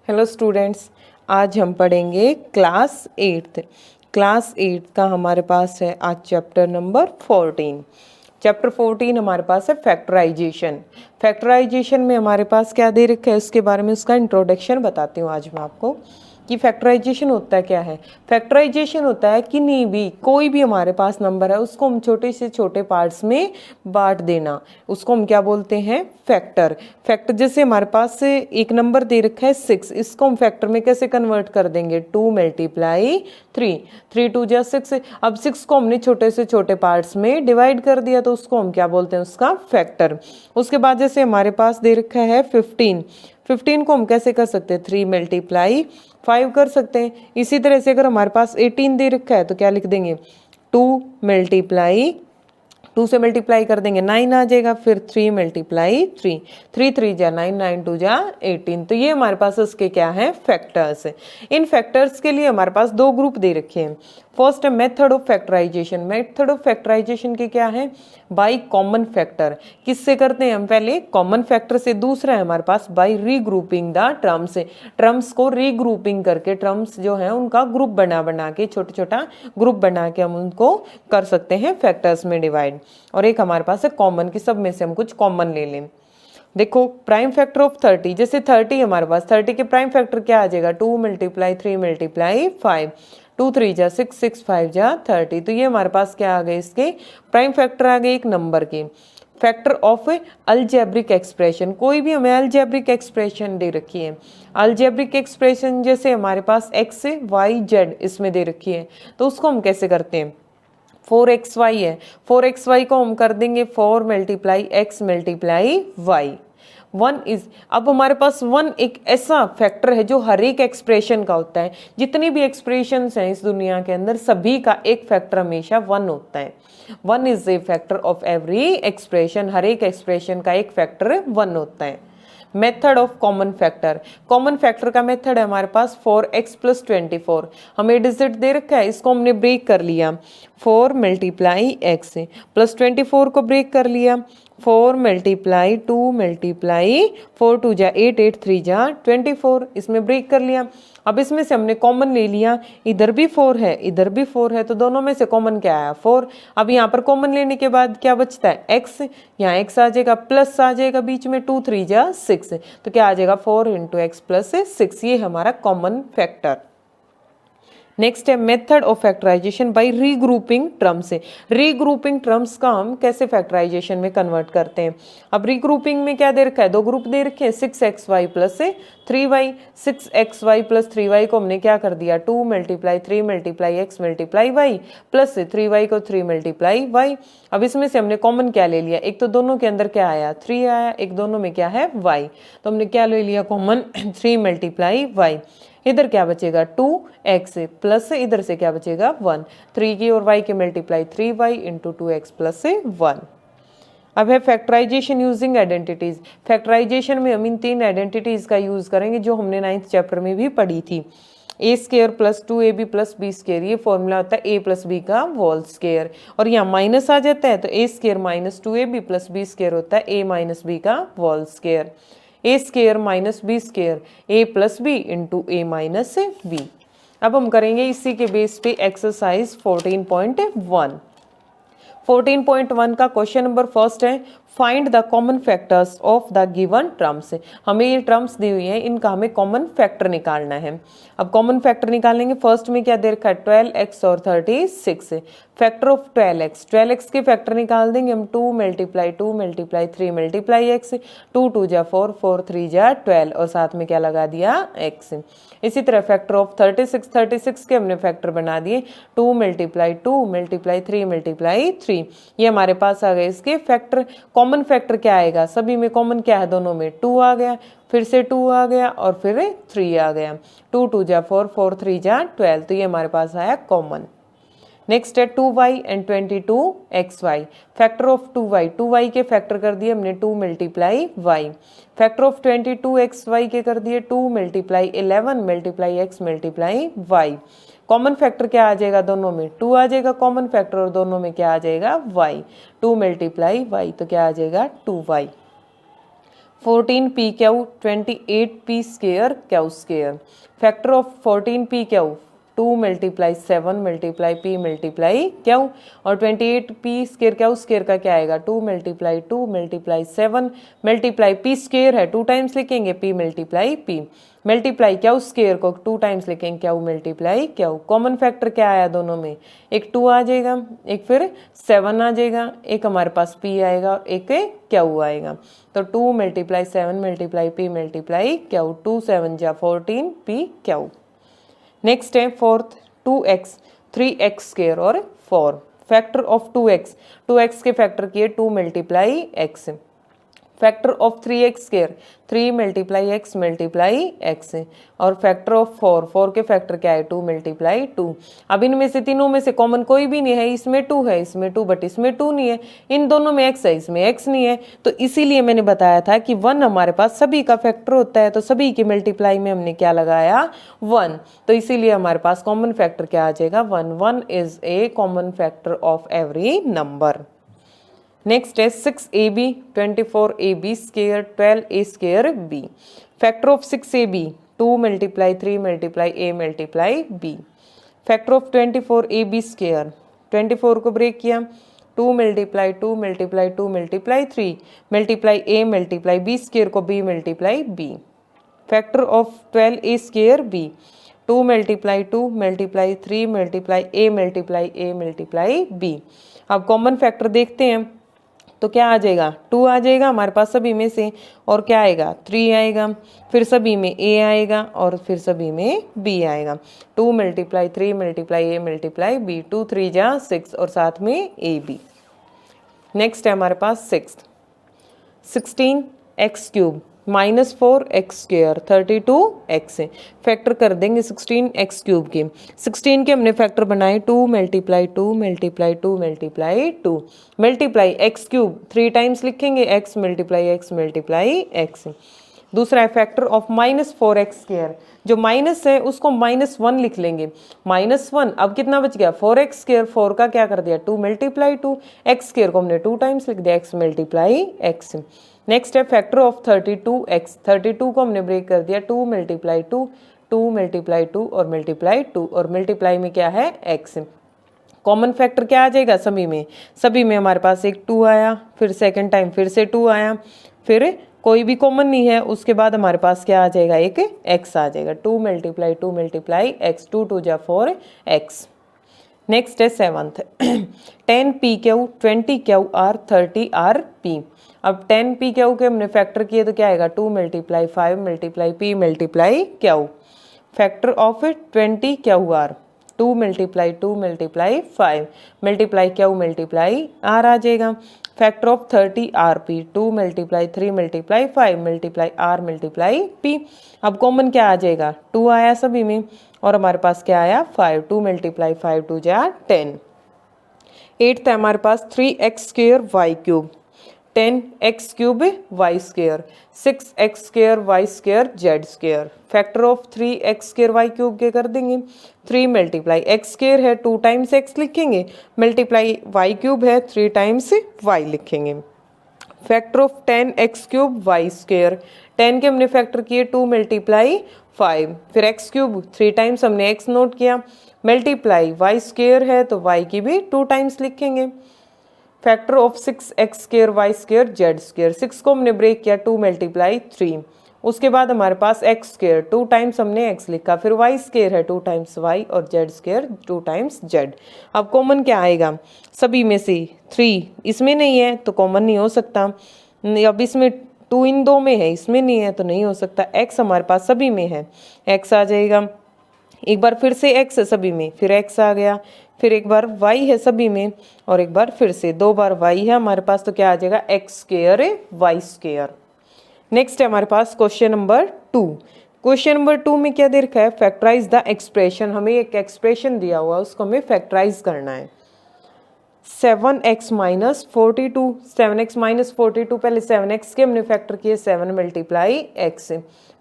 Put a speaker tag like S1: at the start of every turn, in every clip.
S1: Hello students, आज हम पढ़ेंगे क्लास 8 का हमारे पास है आज चैप्टर नंबर 14। चैप्टर 14 हमारे पास है फैक्टराइजेशन में हमारे पास क्या दे रखा है उसके बारे में उसका इंट्रोडक्शन बताती हूँ आज मैं आपको कि फैक्टराइजेशन होता क्या है। फैक्टराइजेशन होता है कि नहीं भी कोई भी हमारे पास नंबर है उसको हम छोटे से छोटे पार्ट्स में बांट देना, उसको हम क्या बोलते हैं, फैक्टर। जैसे हमारे पास एक नंबर दे रखा है 6, इसको हम फैक्टर में कैसे कन्वर्ट कर देंगे, 2 मल्टीप्लाई 3, 3 2 जा 6। अब 6 को हमने छोटे से छोटे पार्ट्स में डिवाइड कर दिया तो उसको हम क्या बोलते हैं, उसका फैक्टर। उसके बाद जैसे हमारे पास दे रखा है 15 को हम कैसे कर सकते हैं, 3 मल्टीप्लाई 5 कर सकते हैं। इसी तरह से अगर हमारे पास 18 दे रखा है तो क्या लिख देंगे, 2 से मल्टीप्लाई कर देंगे 9 आ जाएगा, फिर 3 मल्टीप्लाई 3, 3 3 जा 9, 9 2 जा 18। तो ये हमारे पास उसके क्या है, फैक्टर्स है। इन फैक्टर्स के लिए हमारे पास दो ग्रुप दे रखे हैं। फर्स्ट है method of factorisation. Method of factorisation के क्या है, बाई कॉमन फैक्टर। किससे करते हैं हम, पहले कॉमन फैक्टर से। दूसरा है हमारे पास by regrouping the terms. Terms को रीग्रुपिंग करके, टर्म्स जो है उनका ग्रुप बना के, छोटा छोटा ग्रुप बना के हम उनको कर सकते हैं फैक्टर्स में डिवाइड। और एक हमारे पास है कॉमन, की सब में से हम कुछ कॉमन ले लें। देखो प्राइम फैक्टर ऑफ 30, जैसे 30 हमारे पास, 30 के प्राइम फैक्टर क्या आ जाएगा, 2 मल्टीप्लाई 3 मल्टीप्लाई 5, 2 3 जा 6, 6 5 जा 30। तो ये हमारे पास क्या आ गए, इसके प्राइम फैक्टर आ गए एक नंबर के। फैक्टर ऑफ अलजेब्रिक एक्सप्रेशन, कोई भी हमें अलजेब्रिक एक्सप्रेशन दे रखी है। अलजेब्रिक एक्सप्रेशन जैसे हमारे पास x y z इसमें दे रखी है, तो उसको हम कैसे करते हैं, 4xy है, 4xy को हम कर देंगे 4 multiply x multiply y। 1 is, अब हमारे पास 1 एक ऐसा फैक्टर है जो हर एक एक्सप्रेशन का होता है। जितनी भी एक्सप्रेशंस हैं इस दुनिया के अंदर, सभी का एक फैक्टर हमेशा 1 होता है। 1 is a factor of every expression, हर एक एक्सप्रेशन का एक फैक्टर 1 होता है। Method of common factor, common factor का मेथड है हमारे पास 4x प्लस 24। हमें डिजिट दे रखा है, इसको हमने ब्रेक कर लिया, 4 मल्टीप्लाई x प्लस 24 को ब्रेक कर लिया, 4 मल्टीप्लाई 2 मल्टीप्लाई 4 2 जा 8, 8 3 जा 24, इसमें ब्रेक कर लिया। अब इसमें से हमने कॉमन ले लिया, इधर भी 4 है इधर भी 4 है, तो दोनों में से कॉमन क्या आया, 4। अब यहाँ पर कॉमन लेने के बाद क्या बचता है, x, यहाँ x आ जाएगा, प्लस आ जाएगा बीच में, 2 3 जा 6, तो क्या आ जाएगा 4 इंटू एक्स प्लस 6। ये हमारा कॉमन फैक्टर। नेक्स्ट है method of factorisation by regrouping terms से। रीग्रुपिंग टर्म्स का हम कैसे फैक्टराइजेशन में कन्वर्ट करते हैं। अब रीग्रुपिंग में क्या दे रखा है, दो ग्रुप दे रखे हैं, 6xy plus 3y। 6xy plus 3y को हमने क्या कर दिया, 2 multiply 3 multiply x multiply y plus 3y को 3 मल्टीप्लाई y। अब इसमें से हमने कॉमन क्या ले लिया, एक तो दोनों के अंदर क्या आया, 3 आया, एक दोनों में क्या है, y, तो हमने क्या ले लिया कॉमन, 3 मल्टीप्लाई y। इधर क्या बचेगा, 2x प्लस इधर से क्या बचेगा, 1। 3 की और y के multiply 3y into 2x plus 1। अब है फैक्टराइजेशन यूजिंग आइडेंटिटीज। फैक्टराइजेशन में हम इन 3 आइडेंटिटीज का यूज करेंगे जो हमने 9th चैप्टर में भी पढ़ी थी। A square plus 2ab plus B square, ये फॉर्मूला होता है a प्लस बी का होल स्केयर, और यहाँ माइनस आ जाता है तो a square minus 2ab plus B square होता है a माइनस बी का whole square. A square minus B square, A plus B into A minus B. अब हम करेंगे इसी के बेस पे एक्सरसाइज 14.1। 14.1 का क्वेश्चन नंबर फर्स्ट है, find the common factors of the given terms. हमें ये टर्म्स दी हुई है, इनका हमें कॉमन फैक्टर निकालना है। अब कॉमन फैक्टर निकालेंगे, फर्स्ट में क्या दे रखा है, 12x और 36। फैक्टर ऑफ 12x, 12x के फैक्टर निकाल देंगे हम, 2 मल्टीप्लाई 2 मल्टीप्लाई 3 मल्टीप्लाई x, 2 2 जा 4, 4 3 जा 12, और साथ में क्या लगा दिया, x। इसी तरह फैक्टर ऑफ 36, 36 के हमने फैक्टर बना दिए, 2 मल्टीप्लाई 2 मल्टीप्लाई 3 मल्टीप्लाई 3। ये हमारे पास आ गए इसके फैक्टर। कॉमन फैक्टर क्या आएगा, सभी में कॉमन क्या है, दोनों में 2 आ गया, फिर से 2 आ गया और फिर 3 आ गया, 2 2 जा 4, 4 3 जा 12, तो ये हमारे पास आया कॉमन। नेक्स्ट है 2y and 22xy। Factor of 2y, 2y के फैक्टर कर दिए हमने 2 multiply y। Factor of 22xy के कर दिए 2 multiply 11 multiply x multiply y। Common factor क्या आ जाएगा, दोनों में 2 आ जाएगा कॉमन फैक्टर, और दोनों में क्या आ जाएगा, y। 2 मल्टीप्लाई y, तो क्या आ जाएगा 2y। 14p Q 28p square Q square. Factor of 14p Q 2 multiply 7 multiply p multiply Q, और 28p स्क्वायर क्यू स्क्वायर का क्या आएगा 2 multiply 2 multiply 7 multiply p square है 2 टाइम्स लिखेंगे p multiply p multiply Q square को 2 times लिखेंगे Q multiply Q. Common factor क्या आया दोनों में, एक 2 आ जाएगा, एक फिर 7 आ जाएगा, एक हमारे पास p आएगा और एक क्यू आएगा। तो 2 multiply 7 multiply p multiply Q, 2 7 जा 14 p क्यू। नेक्स्ट है फोर्थ 2x 3x स्क्वायर और 4। फैक्टर ऑफ 2x, 2x के फैक्टर किए 2 multiply x। Factor of 3x square 3 multiply x multiply x, और फैक्टर ऑफ 4, 4 के फैक्टर क्या है 2 मल्टीप्लाई 2। अब इनमें से तीनों में से कॉमन कोई भी नहीं है, इसमें 2 है, इसमें 2, बट इसमें 2 नहीं है, इन दोनों में x है, इसमें x नहीं है। तो इसीलिए मैंने बताया था कि 1 हमारे पास सभी का फैक्टर होता है, तो सभी की मल्टीप्लाई में हमने क्या लगाया 1, तो इसीलिए हमारे पास कॉमन फैक्टर क्या आ जाएगा 1। 1 is A common factor of every number. Next है 6ab 24ab square 12a square b। Factor of 6ab 2 multiply 3 multiply a multiply b। Factor of 24ab square 24 को ब्रेक किया 2 multiply 2 multiply 2 multiply 3 multiply a multiply b square को b multiply b। Factor of 12a square b 2 multiply 2 multiply 3 multiply a multiply a multiply b। अब common factor देखते हैं तो क्या आ जाएगा 2 आ जाएगा हमारे पास सभी में से, और क्या आएगा 3 आएगा, फिर सभी में a आएगा और फिर सभी में b आएगा। 2 multiply 3 multiply a multiply b, 2 3 जा 6 और साथ में ab। नेक्स्ट है हमारे पास 16x cube -4x square 32x। Factor कर देंगे 16x क्यूब के। 16 के हमने फैक्टर बनाए 2 multiply 2 multiply 2 multiply 2 multiply x cube 3 times लिखेंगे x multiply x multiply x। दूसरा है फैक्टर ऑफ -4x स्क्वायर, जो माइनस है उसको -1 लिख लेंगे, -1। अब कितना बच गया 4x स्क्वायर, 4 का क्या कर दिया 2 मल्टीप्लाई 2, x स्क्वायर को हमने 2 टाइम्स लिख दिया x मल्टीप्लाई x। नेक्स्ट है फैक्टर ऑफ 32x, 32 को हमने ब्रेक कर दिया 2 मल्टीप्लाई 2, 2 मल्टीप्लाई 2 और मल्टीप्लाई 2, और मल्टीप्लाई में क्या है x। कॉमन फैक्टर क्या आ जाएगा सभी में हमारे पास एक 2 आया, फिर सेकंड टाइम फिर से 2 आया, फिर कोई भी कॉमन नहीं है, उसके बाद हमारे पास क्या आ जाएगा एक x आ जाएगा। 2 मल्टीप्लाई 2 मल्टीप्लाई x, 2 2 जा 4x। नेक्स्ट है 7th 10p Q 20q r 30r p। अब 10p क्यू के हमने फैक्टर किए तो क्या आएगा 2 multiply 5 multiply p multiply Q. Factor of 20q r 2 multiply 2 multiply 5 multiply Q multiply r आ जाएगा। Factor of 30rp 2 multiply 3 multiply 5 multiply r multiply p। अब common क्या आ जाएगा 2 आया सभी में, और हमारे पास क्या आया 5, 2 मल्टीप्लाई 5 2 जा 10। 8th है हमारे पास 3x square y cube 10x cube y square 6x square y square z square. Factor of 3x square y cube के कर देंगे 3 मल्टीप्लाई x स्क्वायर है 2 टाइम्स x लिखेंगे, मल्टीप्लाई y क्यूब है 3 टाइम्स y लिखेंगे। Factor of 10x cube y square, 10 के हमने factor किए 2 मल्टीप्लाई 5, फिर x क्यूब 3 टाइम्स हमने x नोट किया, मल्टीप्लाई y स्क्वायर है तो y की भी 2 टाइम्स लिखेंगे। Factor of 6x square y square z square, 6 को हमने ब्रेक किया 2 मल्टीप्लाई 3, उसके बाद हमारे पास x स्क्वायर 2 टाइम्स हमने x लिखा, फिर y स्क्वायर है 2 टाइम्स y और z स्क्वायर 2 टाइम्स z। अब कॉमन क्या आएगा सभी में से 3, इसमें नहीं है तो कॉमन नहीं हो सकता। अब इसमें 2 इन 2 में है, इसमें नहीं है तो नहीं हो सकता। x हमारे पास सभी में है, x आ जाएगा। एक बार फिर से x है सभी में, फिर x आ गया, फिर एक बार y है सभी में, और एक बार फिर से 2 बार y है हमारे पास, तो क्या आ जाएगा x square y square. Next है हमारे पास क्वेश्चन नंबर 2। क्वेश्चन नंबर 2 में क्या दे रखा है फैक्टराइज द एक्सप्रेशन। हमें एक एक्सप्रेशन दिया हुआ है, उसको हमें फैक्टराइज करना है। 7x माइनस 42, 7x माइनस 42, पहले 7x के हमने फैक्टर किए 7 मल्टीप्लाई x,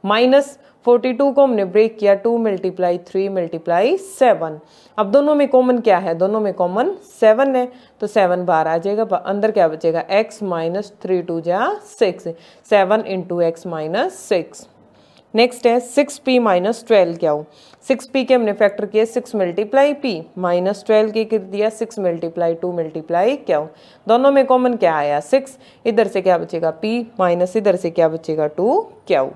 S1: माइनस 42 को हमने ब्रेक किया 2 मल्टीप्लाई 3 मल्टीप्लाई 7। अब दोनों में कॉमन क्या है, दोनों में कॉमन 7 है, तो 7 बाहर आ जाएगा, अंदर क्या बचेगा x माइनस 3 2 जा 6, 7 इंटू एक्स माइनस 6। नेक्स्ट है 6p माइनस 12 क्या हो, 6p के हमने फैक्टर किए 6 मल्टीप्लाई p, माइनस 12 के कर दिया 6 मल्टीप्लाई 2 मल्टीप्लाई क्या हो, दोनों में कॉमन क्या आया 6, इधर से क्या बचेगा p माइनस इधर से क्या बचेगा 2 क्या हो।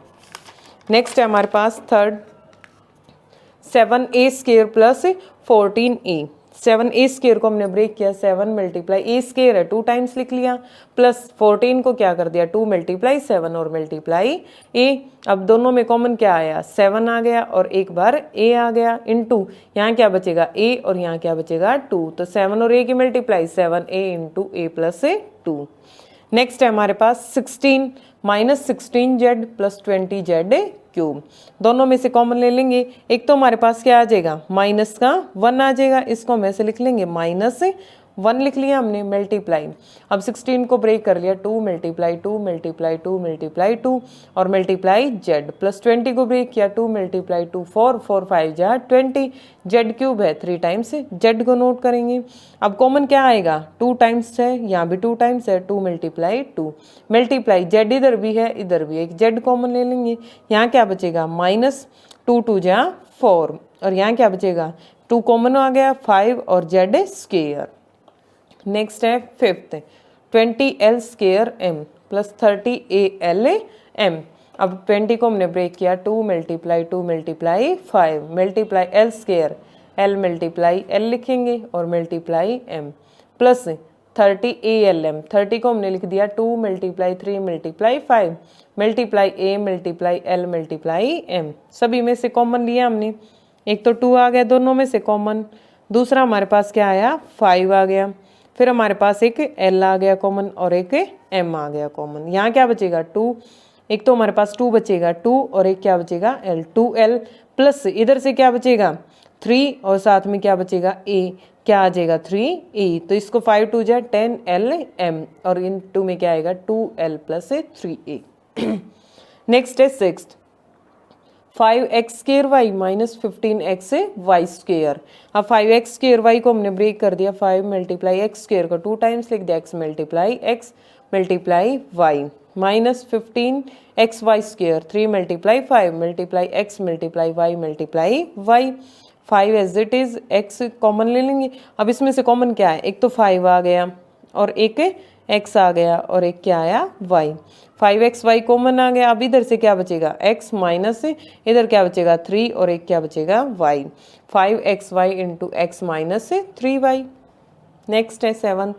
S1: नेक्स्ट है हमारे पास third 7a square plus 14a, 7a square को हमने ब्रेक किया 7 मल्टीप्लाई a स्क्वायर है 2 टाइम्स लिख लिया, प्लस 14 को क्या कर दिया 2 मल्टीप्लाई 7 और मल्टीप्लाई a। अब दोनों में कॉमन क्या आया 7 आ गया और एक बार a आ गया, इनटू यहाँ क्या बचेगा a और यहाँ क्या बचेगा 2, तो 7 और a की multiply 7a into a plus 2। Next है हमारे पास 16 minus 16z plus 20z cube, दोनों में से कॉमन ले लेंगे, एक तो हमारे पास क्या आ जाएगा माइनस का 1 आ जाएगा, इसको हम ऐसे लिख लेंगे माइनस 1 लिख लिया हमने, मल्टीप्लाई अब 16 को ब्रेक कर लिया 2 मल्टीप्लाई 2 मल्टीप्लाई 2 मल्टीप्लाई 2 और मल्टीप्लाई z, प्लस 20 को ब्रेक किया 2 मल्टीप्लाई 2 4 4 5 जा 20, z क्यूब है 3 टाइम्स, z को नोट करेंगे। अब कॉमन क्या आएगा 2 टाइम्स है, यहाँ भी 2 टाइम्स है, 2 मल्टीप्लाई 2 मल्टीप्लाई z इधर भी है इधर भी एक z कॉमन ले लेंगे, यहाँ क्या बचेगा माइनस 2 2 जा 4 और यहाँ क्या बचेगा 2 कॉमन आ गया 5 और z स्क्वायर। नेक्स्ट है fifth 20l square m plus 30al m, अब 20 को हमने ब्रेक किया 2 multiply 2 multiply 5 multiply l square, l multiply l लिखेंगे और मल्टीप्लाई m प्लस 30alm, 30 को हमने लिख दिया 2 multiply 3 multiply 5 multiply a multiply l multiply m, सभी में से कॉमन लिया हमने, एक तो 2 आ गया दोनों में से कॉमन, दूसरा हमारे पास क्या आया 5 आ गया, फिर हमारे पास एक l आ गया कॉमन और एक m आ गया कॉमन, यहाँ क्या बचेगा 2, एक तो हमारे पास 2 बचेगा 2 और एक क्या बचेगा l, 2l प्लस इधर से क्या बचेगा 3 और साथ में क्या बचेगा a, क्या आ जाएगा 3a, तो इसको 5 2 जा 10lm और इन 2 में क्या आएगा 2l प्लस 3a। नेक्स्ट है sixth 5x square Y minus 15x Y square, अब 5x स्क्वायर वाई को हमने ब्रेक कर दिया 5 मल्टीप्लाई एक्स स्क्वायर को 2 टाइम्स लिख दिया x multiply Y minus 15x Y square 3 multiply 5 multiply x multiply Y 5 as it is x common ले लेंगे। अब इसमें से कॉमन क्या है, एक तो 5 आ गया और एक x आ गया और एक क्या आया y, 5xy कॉमन आ गया, अब इधर से क्या बचेगा x माइनस इधर क्या बचेगा 3 और एक क्या बचेगा y, 5xy into x minus 3y। Next है seventh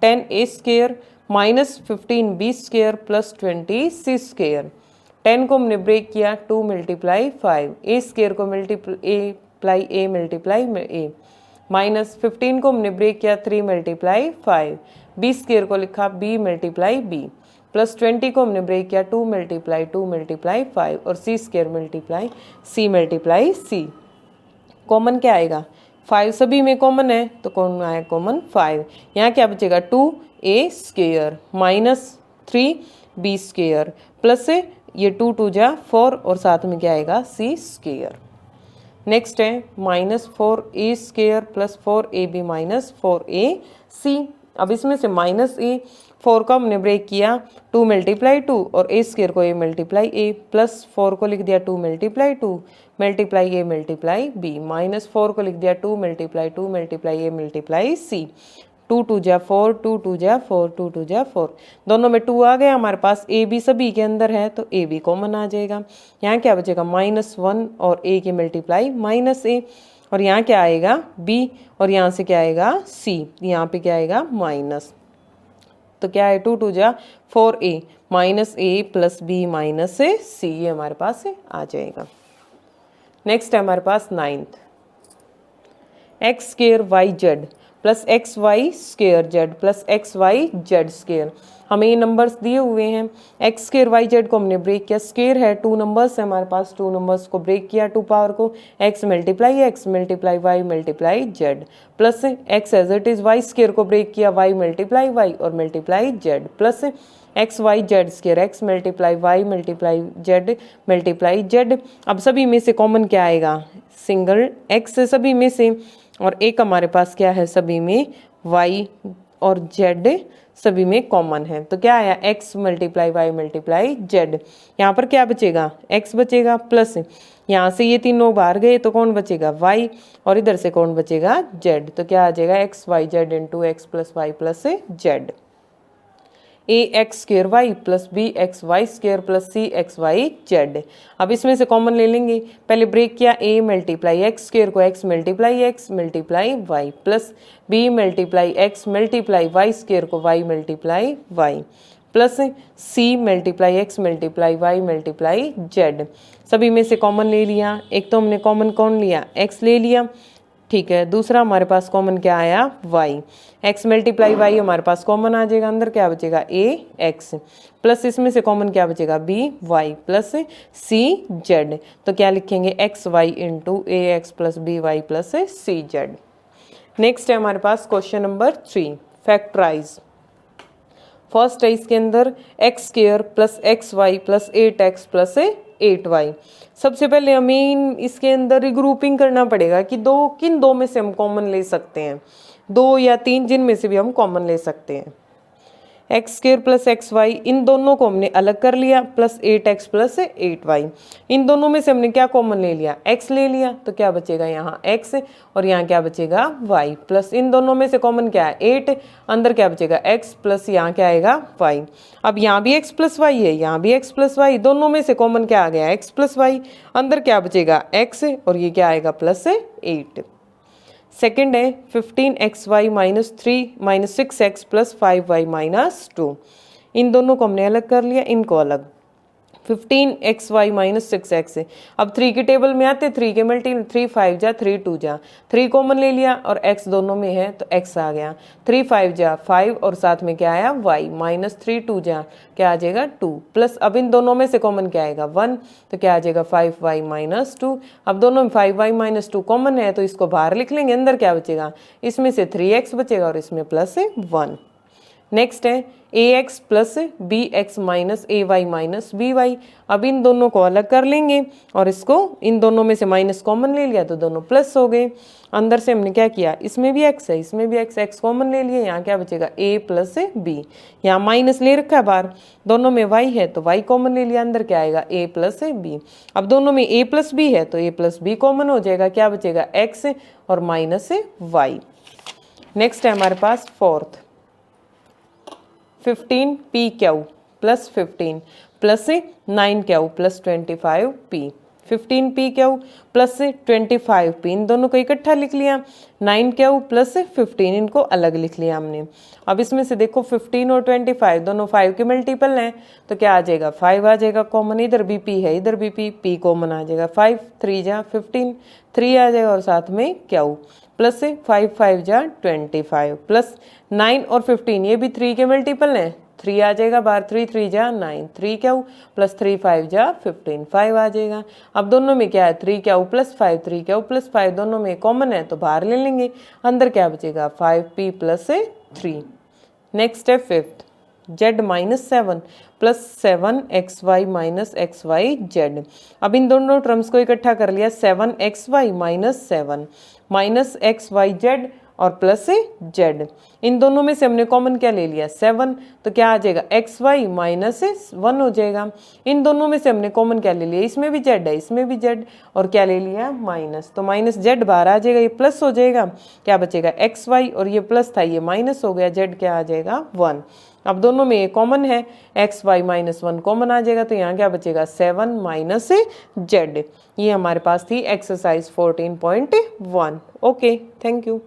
S1: 10a square minus 15b square plus 20c square, 10 को हमने ब्रेक किया 2 मल्टीप्लाई 5 a स्क्वायर को multiply a multiply a minus 15 को हमने ब्रेक किया 3 मल्टीप्लाई 5 b स्क्वायर को लिखा b मल्टीप्लाई b प्लस 20 को हमने ब्रेक किया 2 मल्टीप्लाई 5 और c square multiply c common क्या आएगा 5 सभी में कॉमन है तो कौन आया कॉमन 5, यहाँ क्या बचेगा 2a square minus 3b square plus ये 2 2 जा 4 और साथ में क्या आएगा c स्क्वायर। नेक्स्ट है minus 4a square plus 4ab minus 4ac, अब इसमें से माइनस a 4 को हमने ब्रेक किया 2 मल्टीप्लाई 2 और a स्क्वायर को a मल्टीप्लाई a प्लस 4 को लिख दिया 2 multiply a multiply b minus 4 को लिख दिया 2 मल्टीप्लाई a मल्टीप्लाई c, 2 2 जा 4 2 2 जा 4 2 2 जा 4, दोनों में 2 आ गया हमारे पास, a भी सभी के अंदर है तो a भी कॉमन आ जाएगा, यहाँ क्या बचेगा माइनस 1 और a की मल्टीप्लाई माइनस a और यहाँ क्या आएगा b और यहाँ से क्या आएगा c, यहाँ पे क्या आएगा माइनस, तो क्या है 2 2 जा 4a minus a plus b minus c, ये हमारे पास आ जाएगा। नेक्स्ट है हमारे पास ninth x square y z plus x y square z plus x Y Z square. हमें ये नंबर्स दिए हुए हैं, एक्स स्क्वेयर वाई जेड को हमने ब्रेक किया, स्क्वेयर है 2 नंबर्स है हमारे पास, 2 नंबर्स को ब्रेक किया 2 पावर को, x multiply Y multiply Z plus X as it is, Y square को ब्रेक किया, वाई मल्टीप्लाई वाई और multiply Z plus x Y Z square, X multiply Y multiply Z. अब सभी में से कॉमन क्या आएगा, सिंगल एक्स है सभी में से, और एक हमारे पास क्या है सभी में, वाई और जेड सभी में कॉमन है, तो क्या आया x multiply Y multiply Z. यहाँ पर क्या बचेगा, x बचेगा, प्लस यहाँ से ये तीनों बाहर गए तो कौन बचेगा, y, और इधर से कौन बचेगा, z, तो क्या आ जाएगा x y z into x plus y plus z. A x square y plus b x y square plus c x Y z. अब इसमें से कॉमन ले लेंगे, पहले ब्रेक किया, ए मल्टीप्लाई एक्स स्क्वेयर को x multiply y plus b multiply x multiply y square को y multiply y plus c multiply x multiply Y multiply z. सभी में से कॉमन ले लिया, एक तो हमने कॉमन कौन लिया, एक्स ले लिया, ठीक है, दूसरा हमारे पास कॉमन क्या आया, y, x मल्टीप्लाई वाई हमारे पास कॉमन आ जाएगा, अंदर क्या बचेगा a x प्लस इसमें से कॉमन क्या बचेगा b y plus c z। तो क्या लिखेंगे x y into a x plus b y plus c z. Next है हमारे पास क्वेश्चन नंबर 3, फैक्टराइज। फर्स्ट है इसके अंदर x square plus x y plus 8x plus 8y। सबसे पहले हमें इसके अंदर रिग्रुपिंग करना पड़ेगा कि किन दो में से हम कॉमन ले सकते हैं, 2 या 3 जिन में से भी हम कॉमन ले सकते हैं। X square plus x y, इन दोनों को हमने अलग कर लिया, प्लस 8x प्लस 8y। इन दोनों में से हमने क्या कॉमन ले लिया, x ले लिया, तो क्या बचेगा यहाँ x और यहाँ क्या बचेगा y, प्लस इन दोनों में से कॉमन क्या है 8, अंदर क्या बचेगा x प्लस यहाँ क्या आएगा y। अब यहाँ भी x प्लस वाई है, यहाँ भी x प्लस वाई, दोनों में से कॉमन क्या आ गया x प्लस वाई, अंदर क्या बचेगा x और ये क्या आएगा प्लस 8। सेकेंड है 15xy minus 6x plus 5y minus 2। इन दोनों को हमने अलग कर लिया, इनको अलग, 15xy माइनस 6x। अब 3 के टेबल में आते, 3 के मल्टी 3 5 जा 3 2 जा, 3 कॉमन ले लिया और x दोनों में है तो x आ गया, 3 5 जा 5 और साथ में क्या आया y, माइनस 3 2 जा क्या आ जाएगा 2, प्लस अब इन दोनों में से कॉमन क्या आएगा 1, तो क्या आ जाएगा 5y माइनस 2। अब दोनों में 5y माइनस 2 कॉमन है तो इसको बाहर लिख लेंगे, अंदर क्या बचेगा, इसमें से 3x बचेगा और इसमें प्लस 1। नेक्स्ट है ax plus b x minus a y minus b y. अब इन दोनों को अलग कर लेंगे और इसको इन दोनों में से माइनस कॉमन ले लिया तो दोनों प्लस हो गए। अंदर से हमने क्या किया, इसमें भी x है, इसमें भी x कॉमन ले लिया, यहाँ क्या बचेगा a प्लस बी, यहाँ माइनस ले रखा है बाहर, दोनों में y है तो y कॉमन ले लिया, अंदर क्या आएगा a प्लस बी। अब दोनों में a प्लस बी है तो a प्लस बी कॉमन हो जाएगा, क्या बचेगा x और माइनस y। नेक्स्ट है हमारे पास fourth, 15p q plus 15 plus 9q plus 25p, 15p q plus 25p, इन दोनों को इकट्ठा लिख लिया, 9q प्लस 15 इनको अलग लिख लिया हमने। अब इसमें से देखो 15 और 25 दोनों 5 के मल्टीपल हैं तो क्या आ जाएगा 5 आ जाएगा कॉमन, इधर भी p है इधर भी p कॉमन आ जाएगा, 5 3 जा 15 3 आ जाएगा और साथ में q प्लस 5 5 जा 25 प्लस 9 और 15 ये भी 3 के मल्टीपल हैं, 3 आ जाएगा बाहर, 3 3 जा 9, 3 क्यू प्लस 3 5 जा 15 5 आ जाएगा। अब दोनों में क्या है 3 क्यू प्लस 5 3 क्यू प्लस 5 दोनों में कॉमन है तो बाहर ले लेंगे, अंदर क्या बचेगा 5p प्लस 3। नेक्स्ट है fifth, z minus 7 plus 7xy minus xyz। अब इन दोनों टर्म्स को इकट्ठा कर लिया, 7xy माइनस 7 माइनस xyz और प्लस z। इन दोनों में से हमने कॉमन क्या ले लिया 7, तो क्या आ जाएगा xy माइनस 1 हो जाएगा। इन दोनों में से हमने कॉमन क्या ले लिया, इसमें भी z है इसमें भी z और क्या ले लिया माइनस, तो माइनस z बाहर आ जाएगा, ये प्लस हो जाएगा, क्या बचेगा xy और ये प्लस था ये माइनस हो गया, z क्या आ जाएगा 1। अब दोनों में ये कॉमन है, एक्स वाई माइनस 1 कॉमन आ जाएगा तो यहाँ क्या बचेगा 7 माइनस z। ये हमारे पास थी एक्सरसाइज 14.1। Okay, thank you.